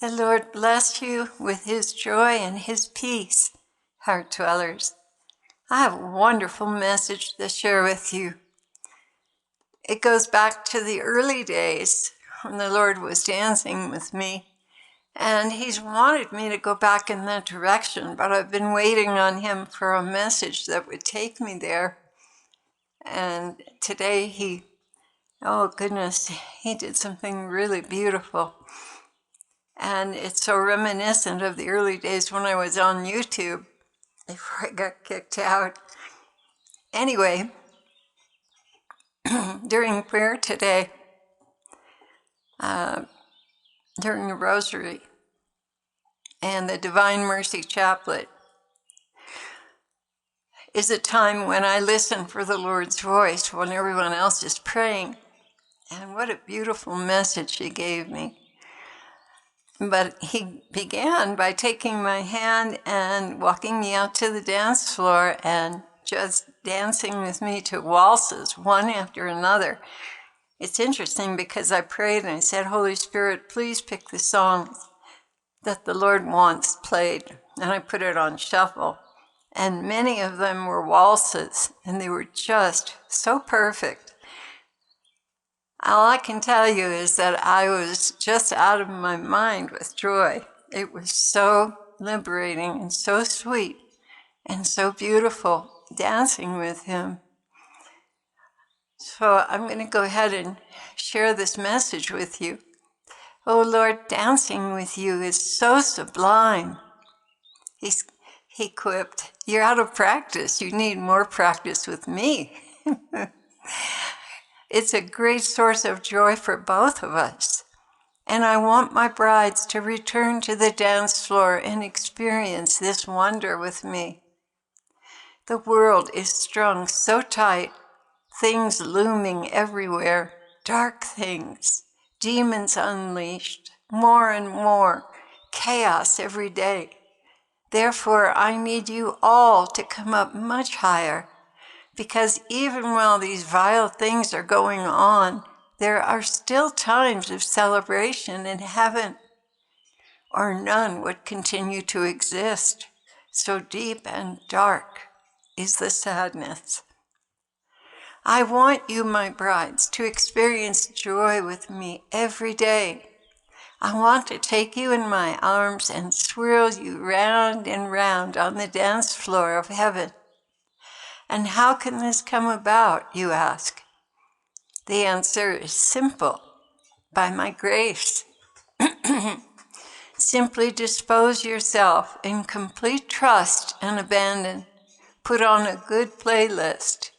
The Lord bless you with his joy and his peace, heart dwellers. I have a wonderful message to share with you. It goes back to the early days when the Lord was dancing with me, and he's wanted me to go back in that direction, but I've been waiting on him for a message that would take me there. And today oh goodness, he did something really beautiful. And it's so reminiscent of the early days when I was on YouTube before I got kicked out. Anyway, during prayer today, during the Rosary and the Divine Mercy Chaplet, is a time when I listen for the Lord's voice when everyone else is praying. And what a beautiful message he gave me. But he began by taking my hand and walking me out to the dance floor and just dancing with me to waltzes, one after another. It's interesting because I prayed and I said, Holy Spirit, please pick the songs that the Lord wants played. And I put it on shuffle. And many of them were waltzes, and they were just so perfect. All I can tell you is that I was just out of my mind with joy. It was so liberating and so sweet and so beautiful dancing with him. So I'm going to go ahead and share this message with you. Oh Lord, dancing with you is so sublime. He quipped, you're out of practice. You need more practice with me. It's a great source of joy for both of us. And I want my brides to return to the dance floor and experience this wonder with me. The world is strung so tight, things looming everywhere, dark things, demons unleashed, more and more, chaos every day. Therefore, I need you all to come up much higher, because even while these vile things are going on, there are still times of celebration in heaven, or none would continue to exist. So deep and dark is the sadness. I want you, my brides, to experience joy with me every day. I want to take you in my arms and swirl you round and round on the dance floor of heaven. And how can this come about, you ask? The answer is simple, by my grace. Simply dispose yourself in complete trust and abandon. Put on a good playlist,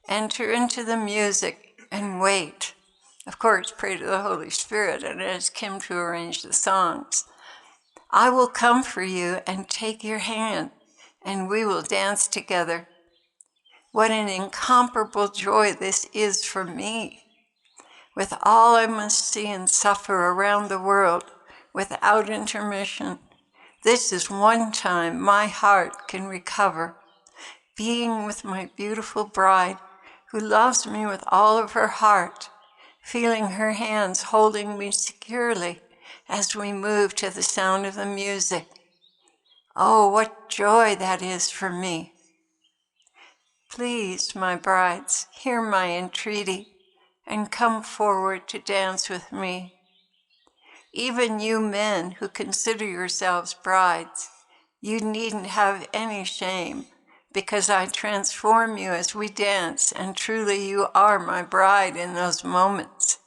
enter into the music, and wait. Of course, pray to the Holy Spirit and ask him to arrange the songs. I will come for you and take your hand, and we will dance together. What an incomparable joy this is for me. With all I must see and suffer around the world without intermission, this is one time my heart can recover, being with my beautiful bride who loves me with all of her heart, feeling her hands holding me securely as we move to the sound of the music. Oh, what joy that is for me. Please, my brides, hear my entreaty and come forward to dance with me. Even you men who consider yourselves brides, you needn't have any shame, because I transform you as we dance, and truly you are my bride in those moments.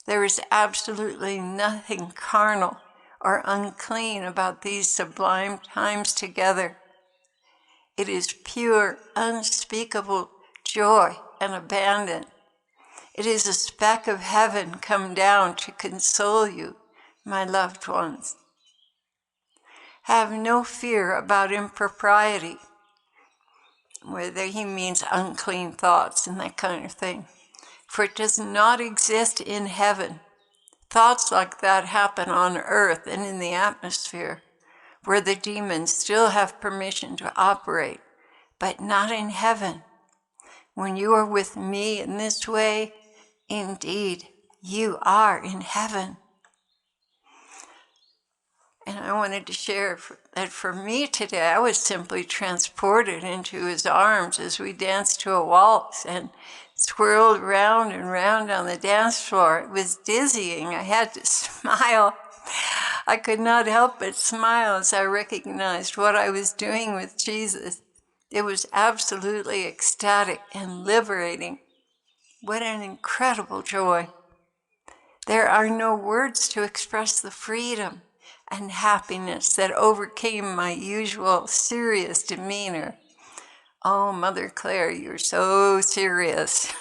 There is absolutely nothing carnal or unclean about these sublime times together. It is pure, unspeakable joy and abandon. It is a speck of heaven come down to console you, my loved ones. Have no fear about impropriety, whether he means unclean thoughts and that kind of thing, for it does not exist in heaven. Thoughts like that happen on earth and in the atmosphere, where the demons still have permission to operate, but not in heaven. When you are with me in this way, indeed, you are in heaven. And I wanted to share that for me today, I was simply transported into his arms as we danced to a waltz and swirled round and round on the dance floor. It was dizzying. I had to smile. I could not help but smile as I recognized what I was doing with Jesus. It was absolutely ecstatic and liberating. What an incredible joy. There are no words to express the freedom and happiness that overcame my usual serious demeanor. Oh, Mother Claire, you're so serious.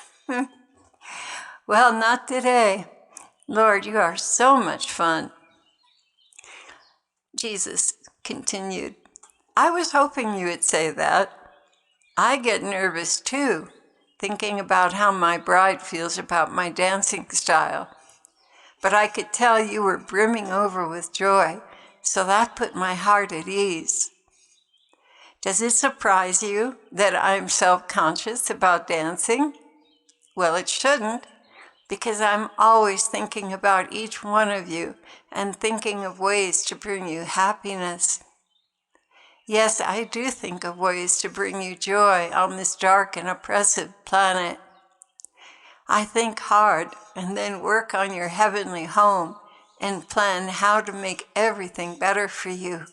Well, not today. Lord, you are so much fun. Jesus continued, I was hoping you would say that. I get nervous too, thinking about how my bride feels about my dancing style. But I could tell you were brimming over with joy, so that put my heart at ease. Does it surprise you that I'm self-conscious about dancing? Well, it shouldn't, because I'm always thinking about each one of you and thinking of ways to bring you happiness. Yes, I do think of ways to bring you joy on this dark and oppressive planet. I think hard and then work on your heavenly home and plan how to make everything better for you.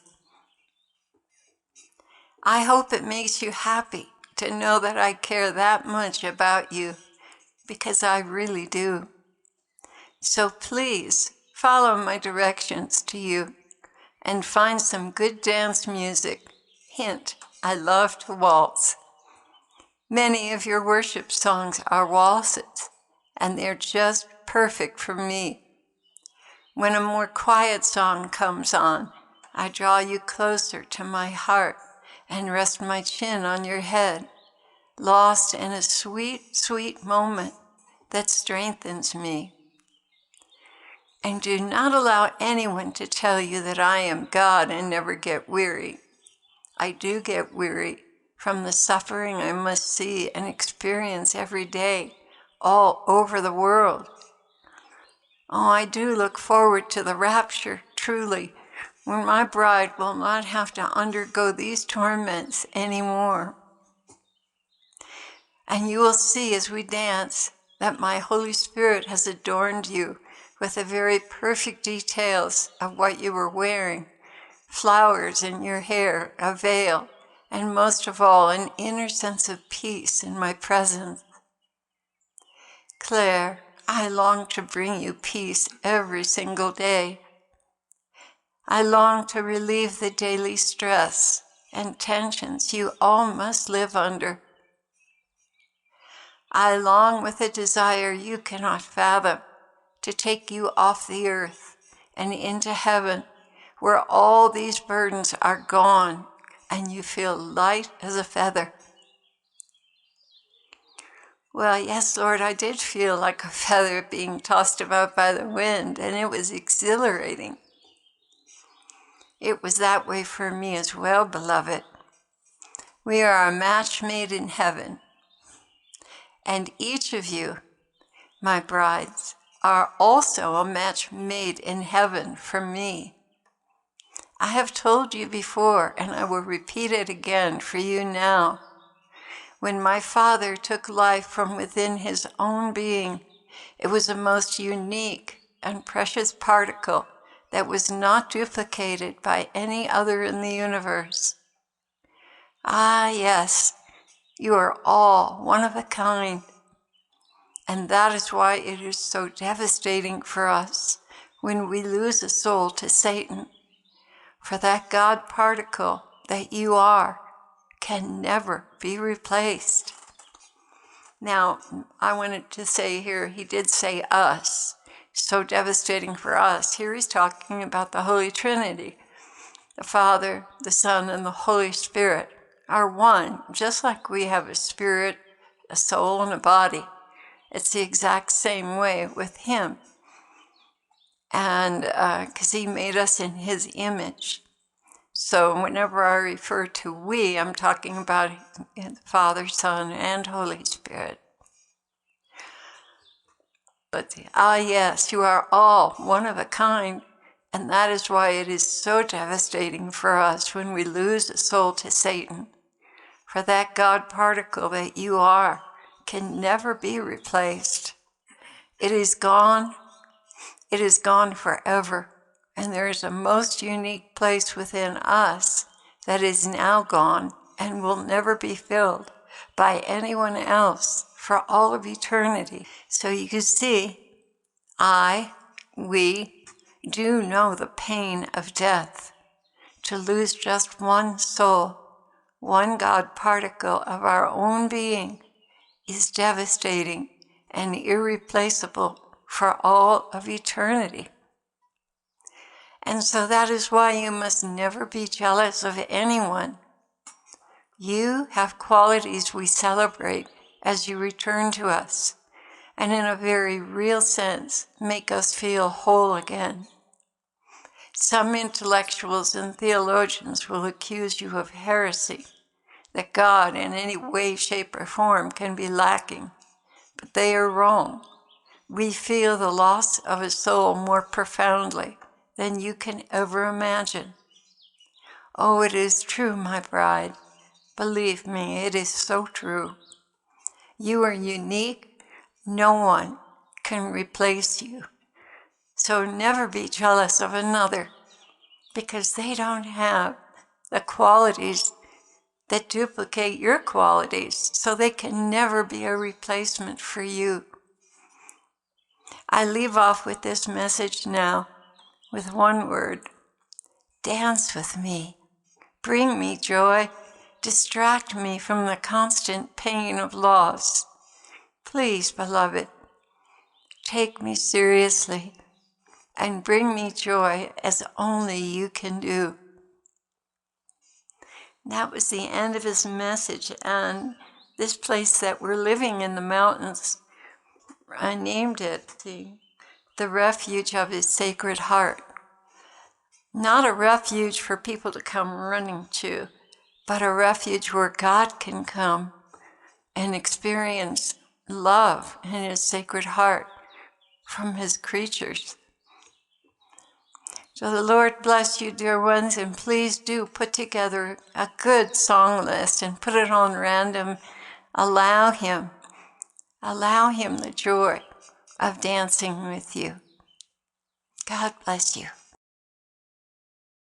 I hope it makes you happy to know that I care that much about you, because I really do. So please follow my directions to you and find some good dance music. Hint, I love to waltz. Many of your worship songs are waltzes, and they're just perfect for me. When a more quiet song comes on, I draw you closer to my heart and rest my chin on your head, lost in a sweet, sweet moment that strengthens me. And do not allow anyone to tell you that I am God and never get weary. I do get weary from the suffering I must see and experience every day, all over the world. Oh, I do look forward to the rapture, truly, when my bride will not have to undergo these torments anymore. And you will see as we dance that my Holy Spirit has adorned you with the very perfect details of what you were wearing, flowers in your hair, a veil, and most of all, an inner sense of peace in my presence. Claire, I long to bring you peace every single day. I long to relieve the daily stress and tensions you all must live under. I long with a desire you cannot fathom to take you off the earth and into heaven, where all these burdens are gone and you feel light as a feather. Well, yes, Lord, I did feel like a feather being tossed about by the wind, and it was exhilarating. It was that way for me as well, beloved. We are a match made in heaven, and each of you, my brides, are also a match made in heaven for me. I have told you before, and I will repeat it again for you now. When my Father took life from within his own being, it was a most unique and precious particle that was not duplicated by any other in the universe. Ah, yes, you are all one of a kind. And that is why it is so devastating for us when we lose a soul to Satan. For that God particle that you are can never be replaced. Now, I wanted to say here, he did say us. So devastating for us. Here he's talking about the Holy Trinity. The Father, the Son, and the Holy Spirit are one, just like we have a spirit, a soul, and a body. It's the exact same way with him. And because he made us in his image. So whenever I refer to we, I'm talking about the Father, Son, and Holy Spirit. But yes, you are all one of a kind And that is why it is so devastating for us when we lose a soul to Satan. For that God particle that you are can never be replaced. It is gone. It is gone forever. And there is a most unique place within us that is now gone and will never be filled by anyone else for all of eternity. So you can see, we do know the pain of death. To lose just one soul, one God particle of our own being, is devastating and irreplaceable for all of eternity. And so that is why you must never be jealous of anyone. You have qualities we celebrate as you return to us, and in a very real sense, make us feel whole again. Some intellectuals and theologians will accuse you of heresy, that God in any way, shape, or form can be lacking, but they are wrong. We feel the loss of a soul more profoundly than you can ever imagine. Oh, it is true, my bride. Believe me, it is so true. You are unique. No one can replace you. So never be jealous of another, because they don't have the qualities that duplicate your qualities, so they can never be a replacement for you. I leave off with this message now with one word: dance with me. Bring me joy. Distract me from the constant pain of loss. Please, beloved, take me seriously and bring me joy as only you can do. That was the end of his message, and this place that we're living in the mountains, I named it the refuge of his sacred heart. Not a refuge for people to come running to, but a refuge where God can come and experience love in his sacred heart from his creatures. So the Lord bless you, dear ones, and please do put together a good song list and put it on random. Allow him the joy of dancing with you. God bless you.